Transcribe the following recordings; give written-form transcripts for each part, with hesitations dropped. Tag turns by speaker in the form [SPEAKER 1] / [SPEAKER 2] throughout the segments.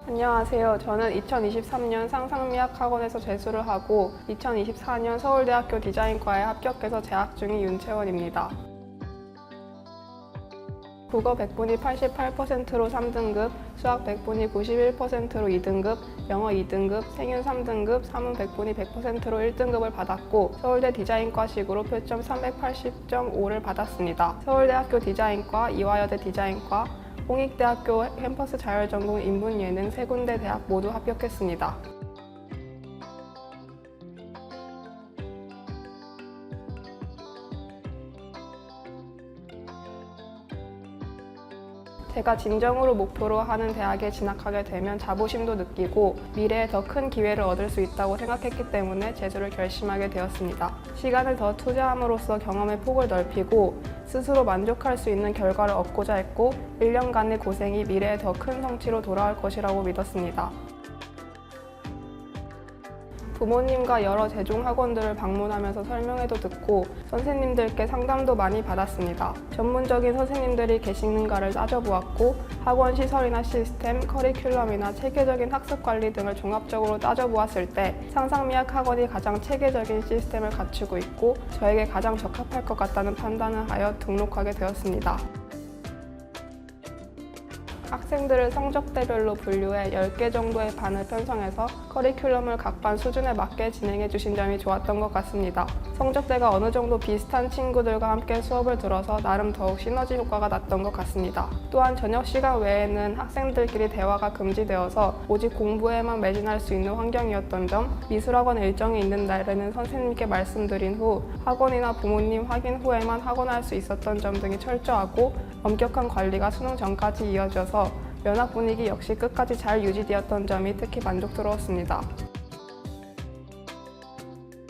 [SPEAKER 1] 안녕하세요. 저는 2023년 상상미학학원에서 재수를 하고 2024년 서울대학교 디자인과에 합격해서 재학 중인 윤채원입니다. 국어 100분위 88%로 3등급, 수학 100분위 91%로 2등급, 영어 2등급, 생윤 3등급, 사문 100분위 100%로 1등급을 받았고 서울대 디자인과식으로 표점 380.5를 받았습니다. 서울대학교 디자인과, 이화여대 디자인과, 홍익대학교 캠퍼스 자율전공 인문예능 세 군데 대학 모두 합격했습니다. 제가 진정으로 목표로 하는 대학에 진학하게 되면 자부심도 느끼고 미래에 더 큰 기회를 얻을 수 있다고 생각했기 때문에 재수를 결심하게 되었습니다. 시간을 더 투자함으로써 경험의 폭을 넓히고 스스로 만족할 수 있는 결과를 얻고자 했고 1년간의 고생이 미래에 더 큰 성취로 돌아올 것이라고 믿었습니다. 부모님과 여러 재종 학원들을 방문하면서 설명회도 듣고 선생님들께 상담도 많이 받았습니다. 전문적인 선생님들이 계시는가를 따져보았고 학원 시설이나 시스템, 커리큘럼이나 체계적인 학습 관리 등을 종합적으로 따져보았을 때 상상미학 학원이 가장 체계적인 시스템을 갖추고 있고 저에게 가장 적합할 것 같다는 판단을 하여 등록하게 되었습니다. 학생들을 성적대별로 분류해 10개 정도의 반을 편성해서 커리큘럼을 각 반 수준에 맞게 진행해 주신 점이 좋았던 것 같습니다. 성적대가 어느 정도 비슷한 친구들과 함께 수업을 들어서 나름 더욱 시너지 효과가 났던 것 같습니다. 또한 저녁 시간 외에는 학생들끼리 대화가 금지되어서 오직 공부에만 매진할 수 있는 환경이었던 점, 미술학원 일정이 있는 날에는 선생님께 말씀드린 후 학원이나 부모님 확인 후에만 학원할 수 있었던 점 등이 철저하고 엄격한 관리가 수능 전까지 이어져서 면학 분위기 역시 끝까지 잘 유지되었던 점이 특히 만족스러웠습니다.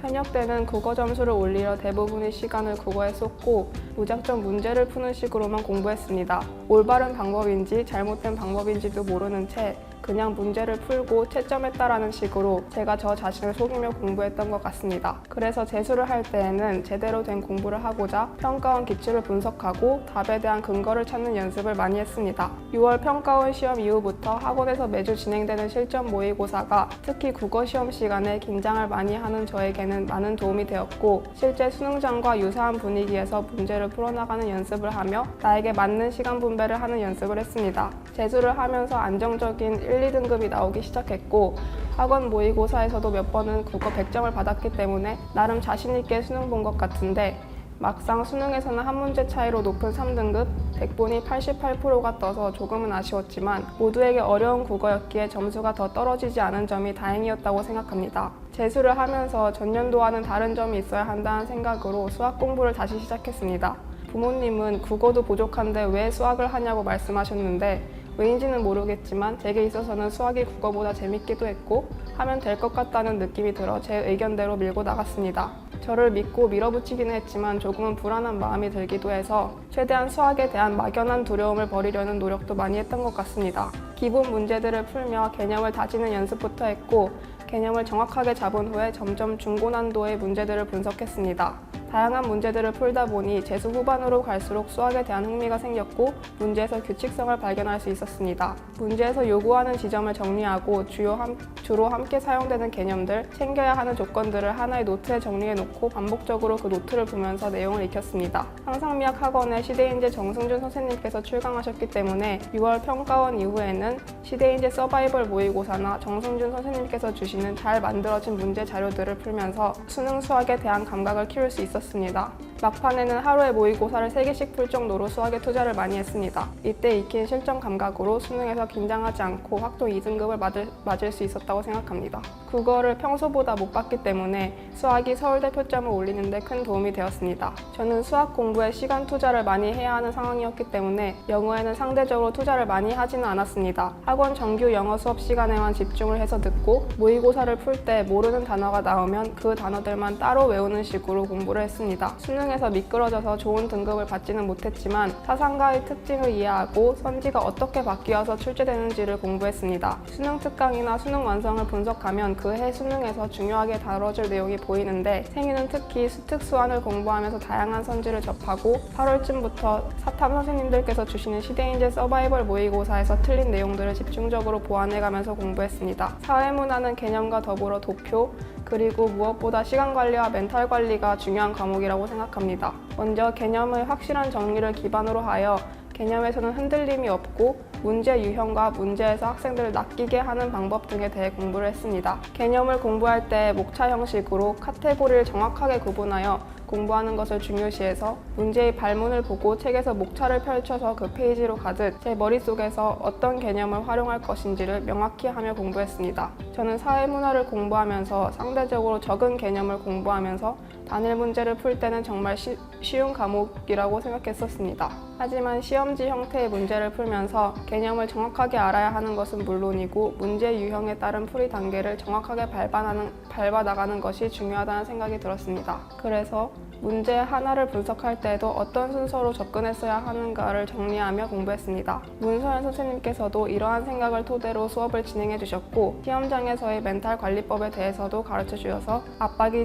[SPEAKER 1] 현역 때는 국어 점수를 올리려 대부분의 시간을 국어에 쏟고 무작정 문제를 푸는 식으로만 공부했습니다. 올바른 방법인지 잘못된 방법인지도 모르는 채 그냥 문제를 풀고 채점했다라는 식으로 제가 저 자신을 속이며 공부했던 것 같습니다. 그래서 재수를 할 때에는 제대로 된 공부를 하고자 평가원 기출을 분석하고 답에 대한 근거를 찾는 연습을 많이 했습니다. 6월 평가원 시험 이후부터 학원에서 매주 진행되는 실전 모의고사가 특히 국어 시험 시간에 긴장을 많이 하는 저에게는 많은 도움이 되었고 실제 수능장과 유사한 분위기에서 문제를 풀어나가는 연습을 하며 나에게 맞는 시간 분배를 하는 연습을 했습니다. 재수를 하면서 안정적인 1, 2등급이 나오기 시작했고 학원 모의고사에서도 몇 번은 국어 100점을 받았기 때문에 나름 자신 있게 수능 본 것 같은데 막상 수능에서는 한 문제 차이로 높은 3등급, 100분위 88%가 떠서 조금은 아쉬웠지만 모두에게 어려운 국어였기에 점수가 더 떨어지지 않은 점이 다행이었다고 생각합니다. 재수를 하면서 전년도와는 다른 점이 있어야 한다는 생각으로 수학 공부를 다시 시작했습니다. 부모님은 국어도 부족한데 왜 수학을 하냐고 말씀하셨는데 왜인지는 모르겠지만 제게 있어서는 수학이 국어보다 재밌기도 했고 하면 될 것 같다는 느낌이 들어 제 의견대로 밀고 나갔습니다. 저를 믿고 밀어붙이기는 했지만 조금은 불안한 마음이 들기도 해서 최대한 수학에 대한 막연한 두려움을 버리려는 노력도 많이 했던 것 같습니다. 기본 문제들을 풀며 개념을 다지는 연습부터 했고 개념을 정확하게 잡은 후에 점점 중고난도의 문제들을 분석했습니다. 다양한 문제들을 풀다 보니 재수 후반으로 갈수록 수학에 대한 흥미가 생겼고 문제에서 규칙성을 발견할 수 있었습니다. 문제에서 요구하는 지점을 정리하고 주로 함께 사용되는 개념들, 챙겨야 하는 조건들을 하나의 노트에 정리해놓고 반복적으로 그 노트를 보면서 내용을 익혔습니다. 상상미학 학원의 시대인재 정승준 선생님께서 출강하셨기 때문에 6월 평가원 이후에는 시대인재 서바이벌 모의고사나 정승준 선생님께서 주시는 잘 만들어진 문제 자료들을 풀면서 수능 수학에 대한 감각을 키울 수 있었습니다. 막판에는 하루에 모의고사를 3개씩 풀 정도로 수학에 투자를 많이 했습니다. 이때 익힌 실전 감각으로 수능에서 긴장하지 않고 확도 2등급을 맞을 수 있었다고 생각합니다. 국어를 평소보다 못 봤기 때문에 수학이 서울대 표점을 올리는 데 큰 도움이 되었습니다. 저는 수학 공부에 시간 투자를 많이 해야 하는 상황이었기 때문에 영어에는 상대적으로 투자를 많이 하지는 않았습니다. 학원 정규 영어 수업 시간에만 집중을 해서 듣고 모의고사를 풀 때 모르는 단어가 나오면 그 단어들만 따로 외우는 식으로 공부를 했습니다. 수능 수능에서 미끄러져서 좋은 등급을 받지는 못했지만 사상가의 특징을 이해하고 선지가 어떻게 바뀌어서 출제되는지를 공부했습니다. 수능 특강이나 수능 완성을 분석하면 그 해 수능에서 중요하게 다뤄질 내용이 보이는데 생유는 특히 수특수안을 공부하면서 다양한 선지를 접하고 8월쯤부터 사탐 선생님들께서 주시는 시대인재 서바이벌 모의고사에서 틀린 내용들을 집중적으로 보완해가면서 공부했습니다. 사회문화는 개념과 더불어 도표, 그리고 무엇보다 시간관리와 멘탈관리가 중요한 과목이라고 생각합니다. 먼저 개념의 확실한 정리를 기반으로 하여 개념에서는 흔들림이 없고 문제 유형과 문제에서 학생들을 낚이게 하는 방법 등에 대해 공부를 했습니다. 개념을 공부할 때 목차 형식으로 카테고리를 정확하게 구분하여 공부하는 것을 중요시해서 문제의 발문을 보고 책에서 목차를 펼쳐서 그 페이지로 가듯 제 머릿속에서 어떤 개념을 활용할 것인지를 명확히 하며 공부했습니다. 저는 사회문화를 공부하면서 상대적으로 적은 개념을 공부하면서 단일 문제를 풀 때는 정말 쉬운 과목이라고 생각했었습니다. 하지만 시험지 형태의 문제를 풀면서 개념을 정확하게 알아야 하는 것은 물론이고 문제 유형에 따른 풀이 단계를 정확하게 밟아 나가는 것이 중요하다는 생각이 들었습니다. 그래서 문제 하나를 분석할 때에도 어떤 순서로 접근했어야 하는가를 정리하며 공부했습니다. 문서연 선생님께서도 이러한 생각을 토대로 수업을 진행해 주셨고 시험장에서의 멘탈 관리법에 대해서도 가르쳐 주셔서 압박이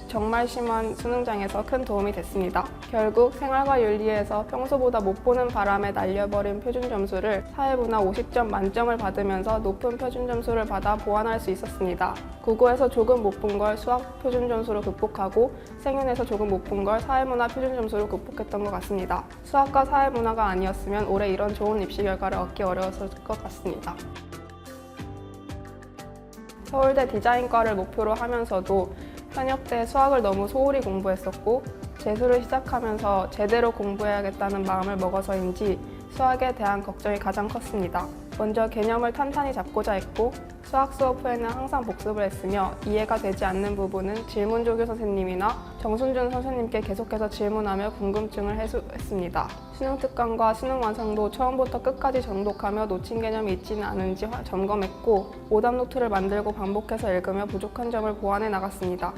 [SPEAKER 1] 정말 심한 수능장에서 큰 도움이 됐습니다. 결국 생활과 윤리에서 평소보다 못 보는 바람에 날려버린 표준 점수를 사회문화 50점 만점을 받으면서 높은 표준 점수를 받아 보완할 수 있었습니다. 국어에서 조금 못 본 걸 수학 표준 점수로 극복하고 생윤에서 조금 못 본 걸 사회문화 표준 점수로 극복했던 것 같습니다. 수학과 사회문화가 아니었으면 올해 이런 좋은 입시 결과를 얻기 어려웠을 것 같습니다. 서울대 디자인과를 목표로 하면서도 현역 때 수학을 너무 소홀히 공부했었고 재수를 시작하면서 제대로 공부해야겠다는 마음을 먹어서인지 수학에 대한 걱정이 가장 컸습니다. 먼저 개념을 탄탄히 잡고자 했고 수학 수업 후에는 항상 복습을 했으며 이해가 되지 않는 부분은 질문조교 선생님이나 정순준 선생님께 계속해서 질문하며 궁금증을 해소했습니다. 수능 특강과 수능 완성도 처음부터 끝까지 정독하며 놓친 개념이 있지는 않은지 점검했고 오답 노트를 만들고 반복해서 읽으며 부족한 점을 보완해 나갔습니다.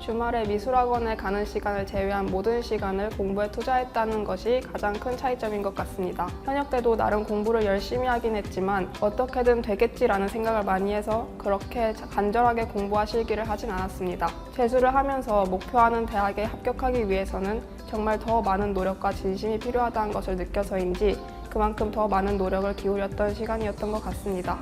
[SPEAKER 1] 주말에 미술학원에 가는 시간을 제외한 모든 시간을 공부에 투자했다는 것이 가장 큰 차이점인 것 같습니다. 현역 때도 나름 공부를 열심히 하긴 했지만 어떻게든 되겠지라는 생각을 많이 해서 그렇게 간절하게 공부하시기를 하진 않았습니다. 재수를 하면서 목표하는 대학에 합격하기 위해서는 정말 더 많은 노력과 진심이 필요하다는 것을 느껴서인지 그만큼 더 많은 노력을 기울였던 시간이었던 것 같습니다.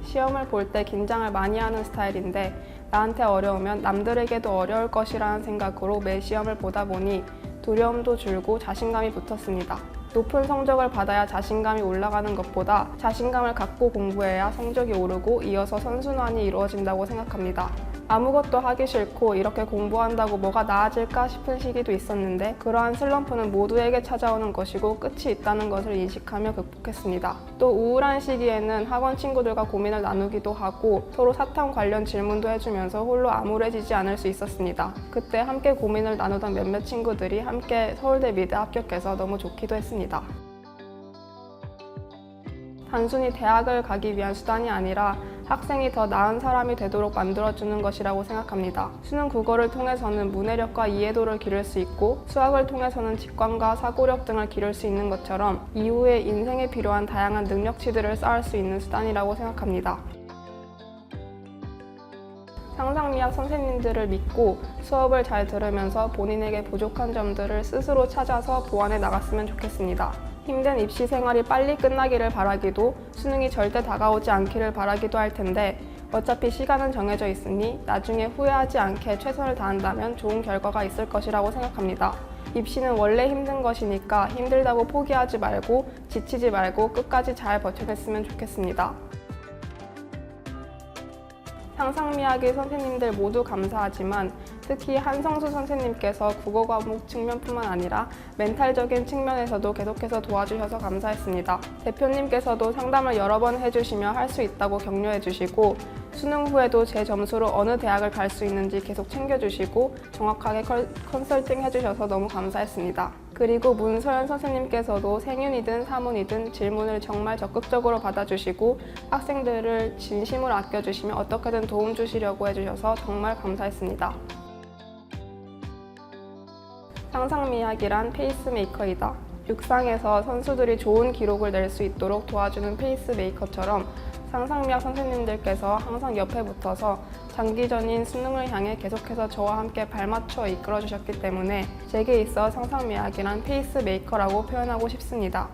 [SPEAKER 1] 시험을 볼 때 긴장을 많이 하는 스타일인데 나한테 어려우면 남들에게도 어려울 것이라는 생각으로 매 시험을 보다 보니 두려움도 줄고 자신감이 붙었습니다. 높은 성적을 받아야 자신감이 올라가는 것보다 자신감을 갖고 공부해야 성적이 오르고 이어서 선순환이 이루어진다고 생각합니다. 아무것도 하기 싫고 이렇게 공부한다고 뭐가 나아질까 싶은 시기도 있었는데 그러한 슬럼프는 모두에게 찾아오는 것이고 끝이 있다는 것을 인식하며 극복했습니다. 또 우울한 시기에는 학원 친구들과 고민을 나누기도 하고 서로 사탐 관련 질문도 해주면서 홀로 암울해지지 않을 수 있었습니다. 그때 함께 고민을 나누던 몇몇 친구들이 함께 서울대 미대 합격해서 너무 좋기도 했습니다. 단순히 대학을 가기 위한 수단이 아니라 학생이 더 나은 사람이 되도록 만들어주는 것이라고 생각합니다. 수능 국어를 통해서는 문해력과 이해도를 기를 수 있고 수학을 통해서는 직관과 사고력 등을 기를 수 있는 것처럼 이후에 인생에 필요한 다양한 능력치들을 쌓을 수 있는 수단이라고 생각합니다. 상상미학 선생님들을 믿고 수업을 잘 들으면서 본인에게 부족한 점들을 스스로 찾아서 보완해 나갔으면 좋겠습니다. 힘든 입시 생활이 빨리 끝나기를 바라기도 수능이 절대 다가오지 않기를 바라기도 할 텐데 어차피 시간은 정해져 있으니 나중에 후회하지 않게 최선을 다한다면 좋은 결과가 있을 것이라고 생각합니다. 입시는 원래 힘든 것이니까 힘들다고 포기하지 말고 지치지 말고 끝까지 잘 버텨냈으면 좋겠습니다. 상상미학의 선생님들 모두 감사하지만 특히 한성수 선생님께서 국어 과목 측면뿐만 아니라 멘탈적인 측면에서도 계속해서 도와주셔서 감사했습니다. 대표님께서도 상담을 여러 번 해주시며 할 수 있다고 격려해 주시고 수능 후에도 제 점수로 어느 대학을 갈 수 있는지 계속 챙겨주시고 정확하게 컨설팅 해주셔서 너무 감사했습니다. 그리고 문서연 선생님께서도 생윤이든 사문이든 질문을 정말 적극적으로 받아주시고 학생들을 진심으로 아껴주시며 어떻게든 도움 주시려고 해주셔서 정말 감사했습니다. 상상미학이란 페이스메이커이다. 육상에서 선수들이 좋은 기록을 낼 수 있도록 도와주는 페이스메이커처럼 상상미학 선생님들께서 항상 옆에 붙어서 장기전인 수능을 향해 계속해서 저와 함께 발맞춰 이끌어 주셨기 때문에 제게 있어 상상미학이란 페이스메이커라고 표현하고 싶습니다.